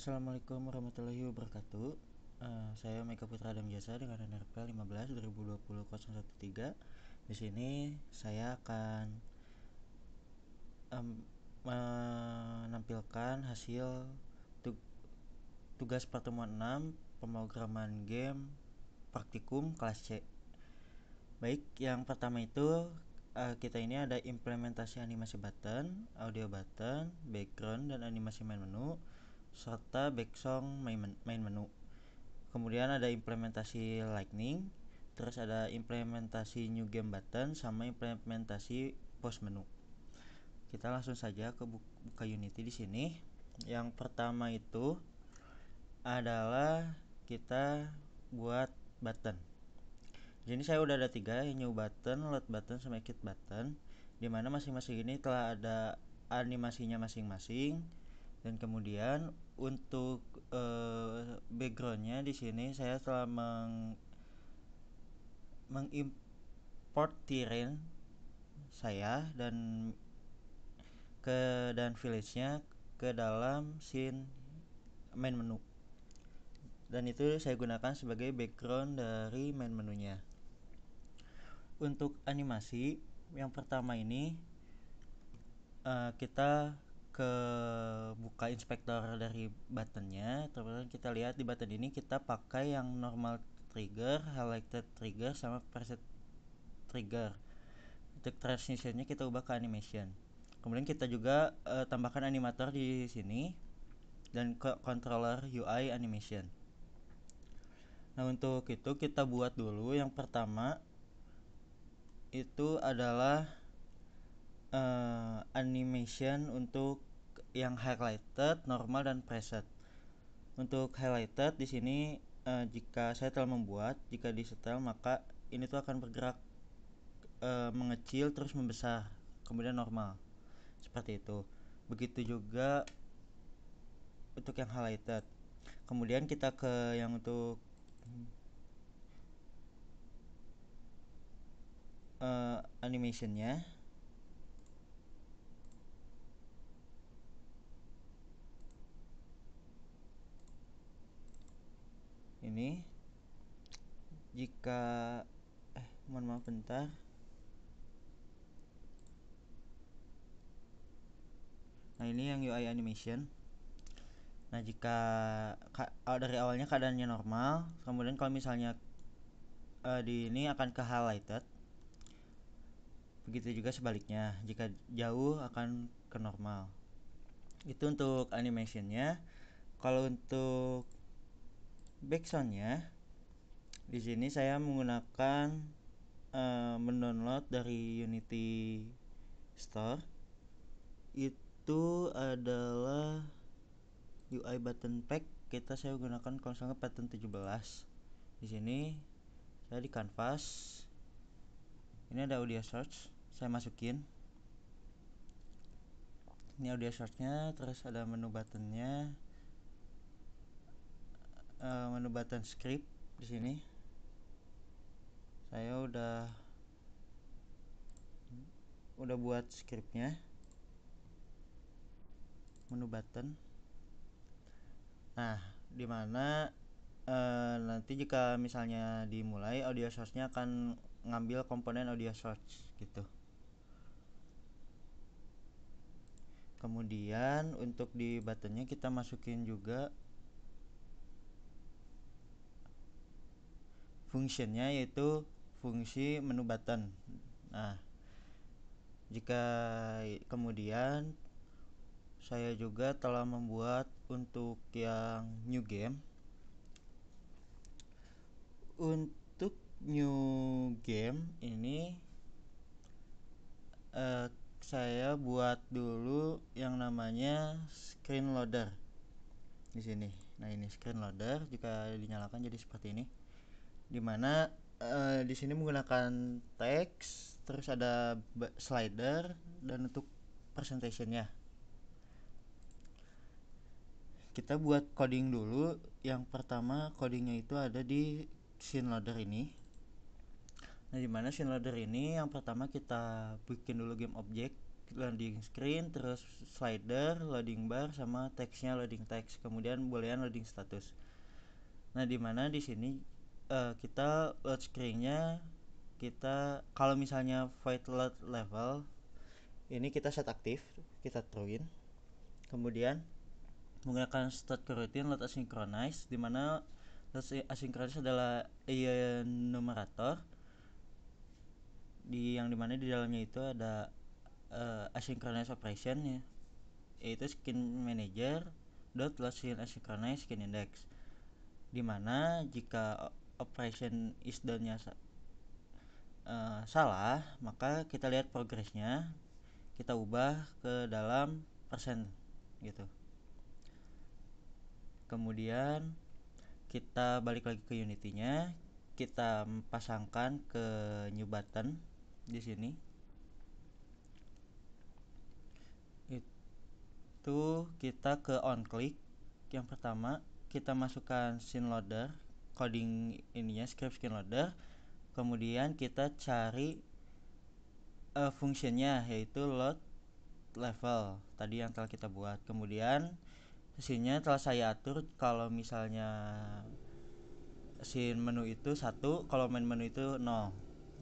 Assalamualaikum warahmatullahi wabarakatuh. Saya Mega Putra Adam Jasa dengan NRP 15 2020 013. Di sini saya akan menampilkan hasil tugas pertemuan 6 pemrograman game praktikum kelas C. Baik, yang pertama itu kita ini ada implementasi animasi button, audio button, background dan animasi main menu serta backsong main menu. Kemudian ada implementasi lightning, terus ada implementasi new game button sama implementasi post menu. Kita langsung saja ke buka Unity di sini. Yang pertama itu adalah kita buat button. Jadi saya udah ada 3, new button, load button, sama exit button, dimana masing-masing ini telah ada animasinya masing-masing. Dan kemudian untuk backgroundnya di sini saya telah mengimport terrain saya dan village-nya ke dalam scene main menu, dan itu saya gunakan sebagai background dari main menunya. Untuk animasi yang pertama ini kita ke buka inspektor dari buttonnya. Terus kita lihat di button ini kita pakai yang normal trigger, highlighted trigger, sama preset trigger. Untuk transitionnya kita ubah ke animation. Kemudian kita juga tambahkan animator di sini dan ke controller UI animation. Nah, untuk itu kita buat dulu yang pertama itu adalah animation untuk yang highlighted, normal dan preset. Untuk highlighted di sini jika saya telah membuat, jika di setel maka ini tuh akan bergerak mengecil terus membesar, kemudian normal. Seperti itu. Begitu juga untuk yang highlighted. Kemudian kita ke yang untuk animationnya. Ini jika mohon maaf bentar. Nah, ini yang UI animation. Nah, jika dari awalnya keadaannya normal, kemudian kalau misalnya di ini akan ke highlighted. Begitu juga sebaliknya, jika jauh akan ke normal. Itu untuk animationnya. Kalau untuk backsoundnya, di sini saya menggunakan mendownload dari Unity Store. Itu adalah UI button pack. Saya gunakan kalau misalnya pattern 17. Di sini saya di canvas. Ini ada audio source, saya masukin. Ini audio source-nya, terus ada menu buttonnya, menu button script di sini. Saya udah buat scriptnya. Menu button. Nah, dimana nanti jika misalnya dimulai, audio source-nya akan ngambil komponen audio source gitu. Kemudian untuk di buttonnya kita masukin juga fungsinya, yaitu fungsi menu button. Nah, jika kemudian saya juga telah membuat untuk yang new game. Untuk new game ini saya buat dulu yang namanya screen loader di sini. Nah, ini screen loader jika dinyalakan jadi seperti ini. Dimana di sini menggunakan teks, terus ada slider dan untuk presentationnya. Kita buat coding dulu. Yang pertama codingnya itu ada di scene loader ini. Nah, dimana scene loader ini yang pertama kita bikin dulu game object loading screen, terus slider, loading bar, sama teksnya loading text, kemudian boolean loading status. Nah, dimana di sini kita load screennya, kita kalau misalnya void load level ini kita set aktif, kita truein. Kemudian menggunakan start coroutine load asynchronous, dimana load asynchronous adalah enumerator yang dimana di dalamnya itu ada asynchronous operation ya, yaitu skin manager dot load asynchronous skin index, dimana jika operation is done-nya salah, maka kita lihat progresnya, kita ubah ke dalam persen gitu. Kemudian kita balik lagi ke Unity-nya, kita pasangkan ke new button di sini. Itu kita ke on click. Yang pertama kita masukkan scene loader, coding ininya script scene loader. Kemudian kita cari fungsinya, yaitu load level tadi yang telah kita buat. Kemudian scene-nya telah saya atur, kalau misalnya scene menu itu 1, kalau main menu itu 0,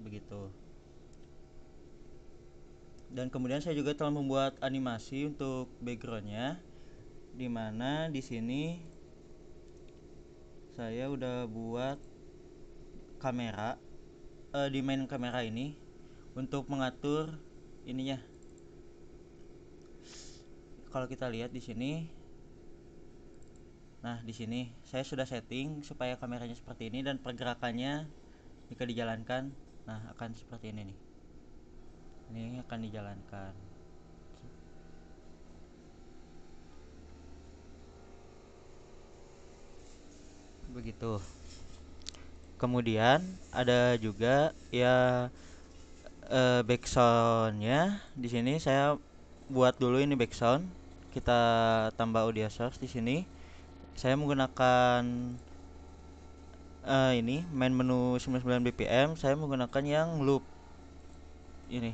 begitu. Dan kemudian saya juga telah membuat animasi untuk backgroundnya, dimana di sini saya udah buat kamera di main kamera ini untuk mengatur ininya. Kalau kita lihat di sini, nah di sini saya sudah setting supaya kameranya seperti ini, dan pergerakannya jika dijalankan, nah akan seperti ini nih. Ini akan dijalankan. Begitu. Kemudian ada juga ya backsoundnya. Di sini saya buat dulu ini backsound. Kita tambah audio source di sini. Saya menggunakan ini main menu 99 bpm. Saya menggunakan yang loop ini.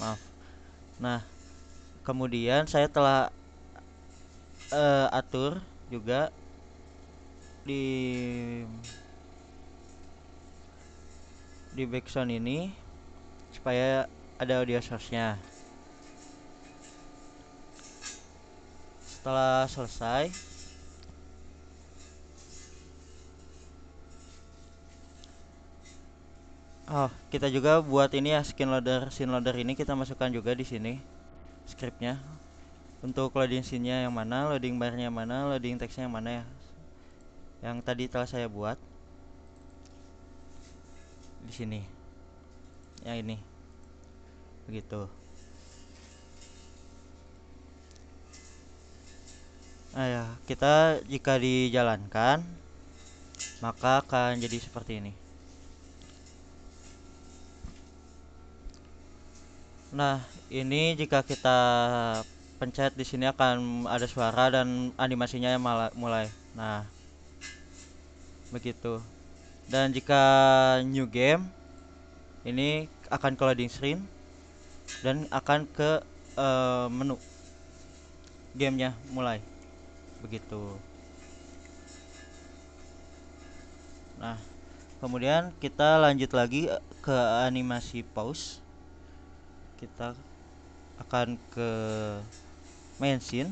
Maaf. Nah, kemudian saya telah atur juga di backsound ini supaya ada audio source-nya. Setelah selesai, kita juga buat ini ya, scene loader ini kita masukkan juga di sini scriptnya untuk loading scene-nya yang mana, loading bar-nya yang mana, loading text-nya yang mana ya, yang tadi telah saya buat di sini. Yang ini. Begitu. Nah ya, kita jika dijalankan maka akan jadi seperti ini. Nah, ini jika kita pencet di sini akan ada suara dan animasinya yang mulai. Nah, begitu. Dan jika new game, ini akan ke loading screen dan akan ke menu gamenya mulai. Begitu. Nah, kemudian kita lanjut lagi ke animasi pause. Kita akan ke main scene.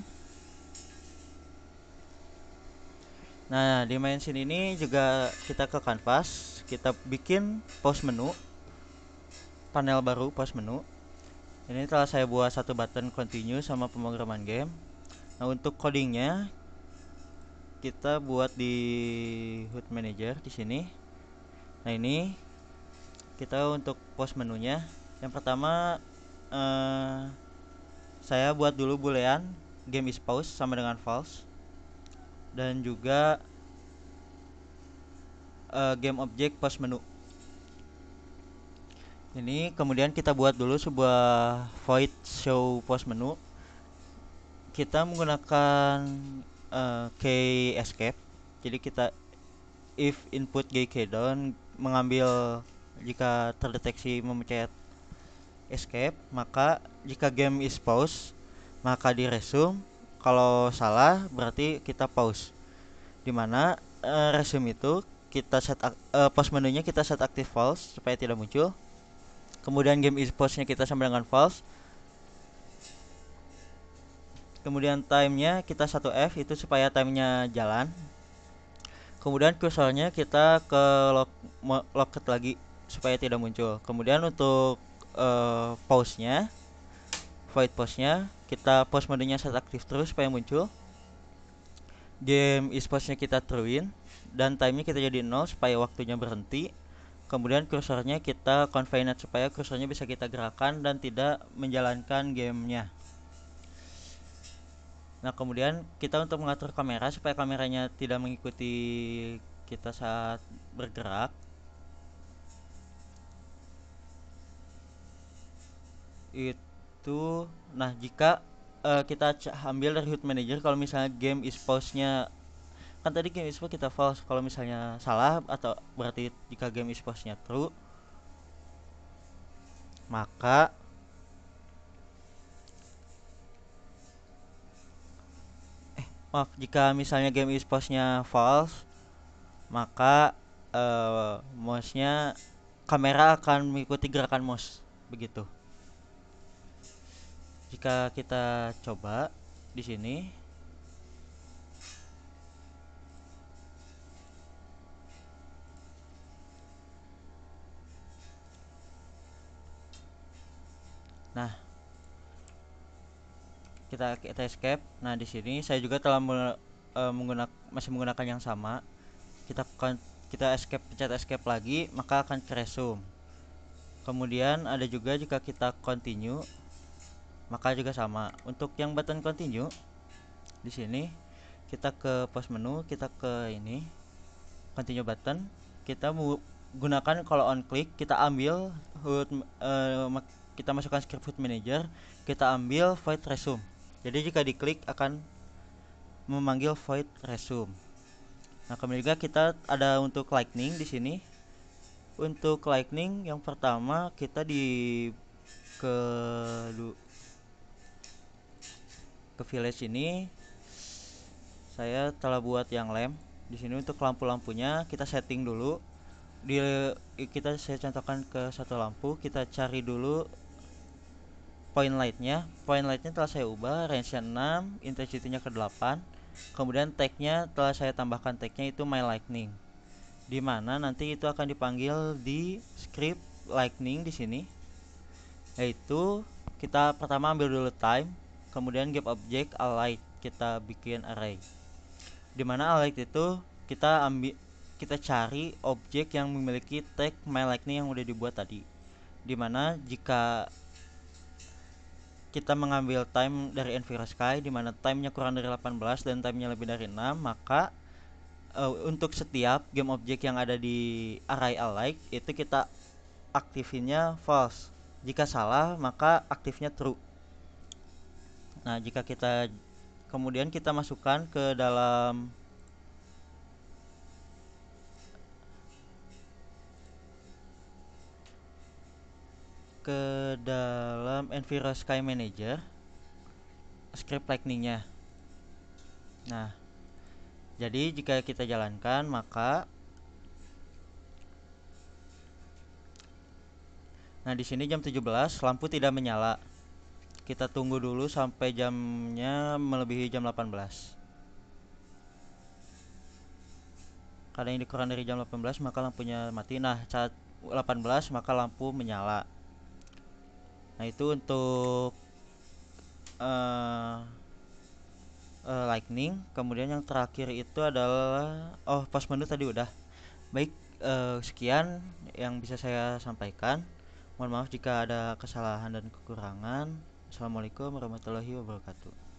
Nah, di main scene ini juga kita ke canvas, kita bikin pause menu, panel baru pause menu. Ini telah saya buat satu button continue sama pemrograman game. Nah, untuk codingnya kita buat di HUD manager di sini. Nah, ini kita untuk pause menunya. Yang pertama saya buat dulu boolean game is pause sama dengan false, dan juga game object pause menu. Ini kemudian kita buat dulu sebuah void show pause menu. Kita menggunakan key escape. Jadi kita if input key down mengambil jika terdeteksi memencet escape, maka jika game is pause maka di resume. Kalau salah berarti kita pause. Dimana resume itu kita pause menunya kita set aktif false supaya tidak muncul. Kemudian game is pause nya kita sama dengan false. Kemudian time-nya kita 1F itu supaya time-nya jalan. Kemudian cursornya kita ke locket lagi supaya tidak muncul. Kemudian untuk pause-nya, void pause-nya kita pause modenya set aktif terus supaya muncul. Game is pause-nya kita truein dan time-nya kita jadi 0 supaya waktunya berhenti. Kemudian kursornya kita confinite supaya kursornya bisa kita gerakkan dan tidak menjalankan gamenya. Nah, kemudian kita untuk mengatur kamera supaya kameranya tidak mengikuti kita saat bergerak, itu nah jika kita ambil dari HUD manager, kalau misalnya game is pause-nya kan tadi game is pause kita false, kalau misalnya salah atau berarti jika game is pause-nya true, maka maaf, jika misalnya game is pause-nya false, maka mouse-nya kamera akan mengikuti gerakan mouse begitu. Jika kita coba di sini, nah kita escape. Nah, di sini saya juga telah masih menggunakan yang sama. Kita escape, pencet escape lagi, maka akan ke resume. Kemudian ada juga jika kita continue, maka juga sama. Untuk yang button continue di sini kita ke pause menu, kita ke ini continue button, kita gunakan kalau on click kita ambil HUD, kita masukkan script HUD manager, kita ambil void resume. Jadi jika diklik akan memanggil void resume. Nah, kemudian juga kita ada untuk lightning di sini. Untuk lightning yang pertama kita ke ke village ini saya telah buat yang lamp. Di sini untuk lampu-lampunya kita setting dulu. Saya contohkan ke satu lampu, kita cari dulu point lightnya telah saya ubah, range-nya 6, intensity-nya ke 8. Kemudian tag-nya telah saya tambahkan, tag-nya itu my lightning, dimana nanti itu akan dipanggil di script lightning di sini, yaitu kita pertama ambil dulu time, kemudian give object alight, kita bikin array, dimana alight itu kita cari objek yang memiliki tag my lightning yang udah dibuat tadi, dimana jika kita mengambil time dari Envirosky di mana timenya kurang dari 18 dan timenya lebih dari 6, maka untuk setiap game object yang ada di array alike itu kita aktifinnya false. Jika salah maka aktifnya true. Nah, jika kita kemudian kita masukkan ke dalam Envirosky Manager script lightning-nya. Nah, jadi jika kita jalankan maka di sini jam 17 lampu tidak menyala. Kita tunggu dulu sampai jamnya melebihi jam 18. Karena ini kurang dari jam 18 maka lampunya mati. Nah, saat 18 maka lampu menyala. Nah, itu untuk lightning. Kemudian yang terakhir itu adalah pause menu tadi udah. Baik, sekian yang bisa saya sampaikan. Mohon maaf jika ada kesalahan dan kekurangan. Assalamualaikum warahmatullahi wabarakatuh.